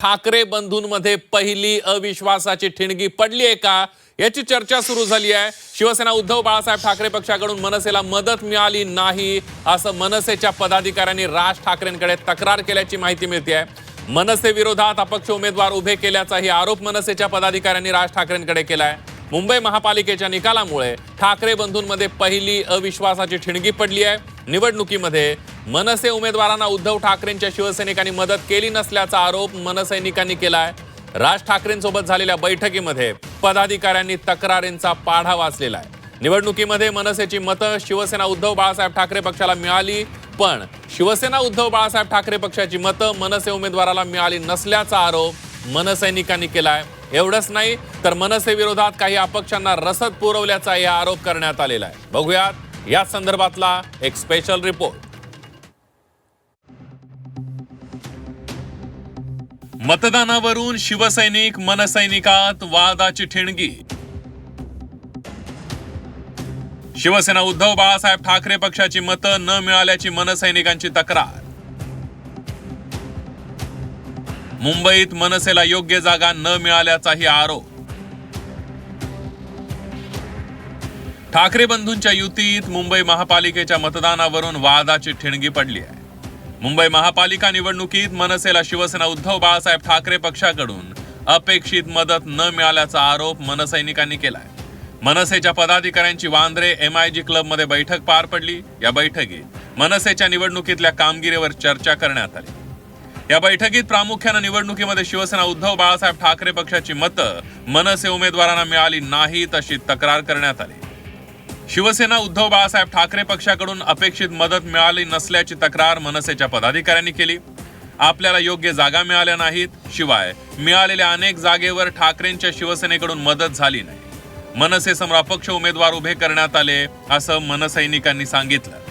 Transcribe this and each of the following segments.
ठाकरे बंधूंमध्ये पहिली अविश्वासाची ठिणगी पडली आहे का याची चर्चा सुरू झाली आहे। शिवसेना उद्धव बाळासाहेब ठाकरे पक्षाकडून मनसेला मदत मिळाली नाही असं मनसेच्या पदाधिकाऱ्यांनी राज ठाकरेंकडे तक्रार केल्याची माहिती मिळते आहे। मनसे विरोधात अपक्ष उमेदवार उभे केल्याचाही आरोप मनसेच्या पदाधिकाऱ्यांनी राज ठाकरेंकडे केलाय। मुंबई महापालिकेच्या निकालामुळे ठाकरे बंधूंमध्ये पहिली अविश्वासाची ठिणगी पडली आहे। निवडणुकीमध्ये मनसे उमेदवारांना उद्धव ठाकरेंच्या शिवसैनिकांनी मदत केली नसल्याचा आरोप मनसैनिकांनी केलाय। राज ठाकरेंसोबत झालेल्या बैठकीमध्ये पदाधिकाऱ्यांनी तक्रारींचा पाढा वाचलेला आहे। निवडणुकीमध्ये मनसेची मतं शिवसेना उद्धव बाळासाहेब ठाकरे पक्षाला मिळाली, पण शिवसेना उद्धव बाळासाहेब ठाकरे पक्षाची मतं मनसे उमेदवाराला मिळाली नसल्याचा आरोप मनसैनिकांनी केलाय। एवढंच नाही तर मनसे विरोधात काही अपक्षांना रसद पुरवल्याचाही आरोप करण्यात आलेला आहे। बघूयात या संदर्भातला एक स्पेशल रिपोर्ट। मतदानावरून शिवसैनिक मनसैनिकात वादाची ठिणगी। शिवसेना उद्धव बाळासाहेब ठाकरे पक्षाची मतं न मिळाल्याची मनसैनिकांची तक्रार। मुंबईत मनसेला योग्य जागा न मिळाल्याचाही आरोप। ठाकरे बंधूंच्या युतीत मुंबई महापालिकेच्या मतदानावरून वादाची ठिणगी पडली आहे। मुंबई महापालिका निवडणुकीत मनसेला शिवसेना उद्धव बाळासाहेब ठाकरे पक्षाकडून अपेक्षित मदत न मिळाल्याचा आरोप मनसैनिकांनी केलाय। मनसेच्या पदाधिकाऱ्यांची वांद्रे MIG क्लबमध्ये बैठक पार पडली। या बैठकीत मनसेच्या निवडणुकीतल्या कामगिरीवर चर्चा करण्यात आली। या बैठकीत प्रामुख्याने निवडणुकीमध्ये शिवसेना उद्धव बाळासाहेब ठाकरे पक्षाची मतं मनसे उमेदवारांना मिळाली नाहीत अशी तक्रार करण्यात आली। शिवसेना उद्धव बाळासाहेब ठाकरे पक्षाकडून अपेक्षित मदत मिळाली नसल्याची तक्रार मनसेच्या पदाधिकाऱ्यांनी केली। आपल्याला योग्य जागा मिळाल्या नाहीत, शिवाय मिळालेल्या अनेक जागेवर ठाकरेंच्या शिवसेनेकडून मदत झाली नाही। मनसे समोर अपक्ष उमेदवार उभे करण्यात आले असं मनसैनिकांनी सांगितलं।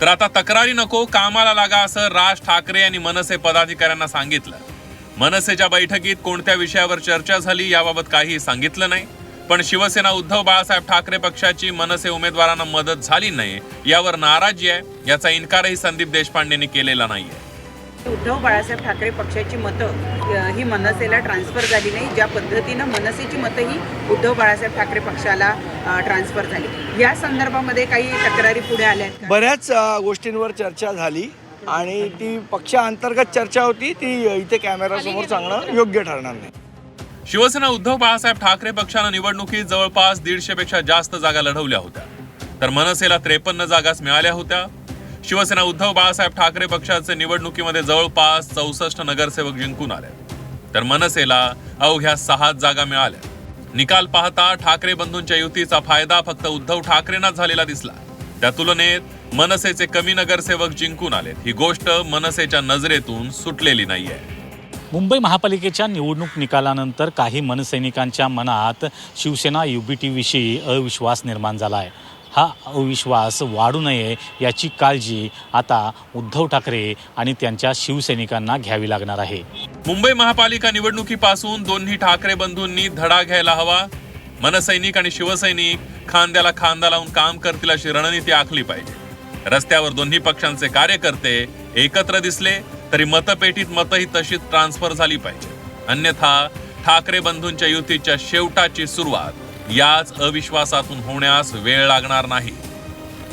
तर आता तक्रारी नको, कामाला लागा असं राज ठाकरे यांनी मनसे पदाधिकाऱ्यांना सांगितलं। मनसेच्या बैठकीत कोणत्या विषयावर चर्चा झाली याबाबत काही सांगितलं नाही, पण शिवसेना उद्धव बाळासाहेब ठाकरे पक्षाची मनसे उमेदवारांना मदत झाली नाही यावर नाराजी आहे, याचा इन्कारही संदीप देशपांडेंनी केलेला नाहीये। उद्धव बाळासाहेब ठाकरे पक्षाची मतं ही मनसेला ट्रान्सफर झाली नाही, ज्या पद्धतीनं मनसेची मतं ही उद्धव बाळासाहेब ठाकरे पक्षाला ट्रान्सफर झाली, या संदर्भामध्ये काही तक्रारी पुढे आल्या आहेत? बऱ्याच गोष्टींवर चर्चा झाली आणि ती पक्षांतर्गत चर्चा होती, ती इथे कॅमेरासमोर सांगणं योग्य ठरणार नाही। शिवसेना उद्धव बाळासाहेब ठाकरे पक्षानं निवडणुकीत जवळपास 150 पेक्षा जास्त जागा लढवल्या होत्या, तर मनसेला 53 जागाच मिळाल्या होत्या। शिवसेना उद्धव बाळासाहेब ठाकरे पक्षाचे निवडणुकीमध्ये जवळपास 64 नगरसेवक जिंकून आले, तर मनसेला अवघ्या 6 जागा मिळाल्या। निकाल पाहता ठाकरे बंधूंच्या युतीचा फायदा फक्त उद्धव ठाकरेंना झालेला दिसला। त्या तुलनेत मनसेचे कमी नगरसेवक जिंकून आले, ही गोष्ट मनसेच्या नजरेतून सुटलेली नाहीये। मुंबई महापालिकेच्या निवडणूक निकालानंतर काही मनसैनिकांच्या मनात शिवसेना UBT विषयी अविश्वास निर्माण झाला आहे। हा अविश्वास वाढू नये याची काळजी आता उद्धव ठाकरे आणि त्यांच्या शिवसैनिकांना घ्यावी लागणार आहे। मुंबई महापालिका निवडणुकीपासून दोन्ही ठाकरे बंधूंनी धडा घ्यायला हवा। मनसैनिक आणि शिवसैनिक खांद्याला खांदा लावून काम करतील अशी रणनीती आखली पाहिजे। रस्त्यावर दोन्ही पक्षांचे कार्यकर्ते एकत्र दिसले तरी मतपेटीत मतही तशीच ट्रान्सफर झाली पाहिजे, अन्यथा ठाकरे बंधूंच्या युतीच्या शेवटाची सुरुवात याच अविश्वासातून होण्यास वेळ लागणार नाही।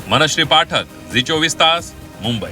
मनश्री पाठक, झी 24 तास, मुंबई।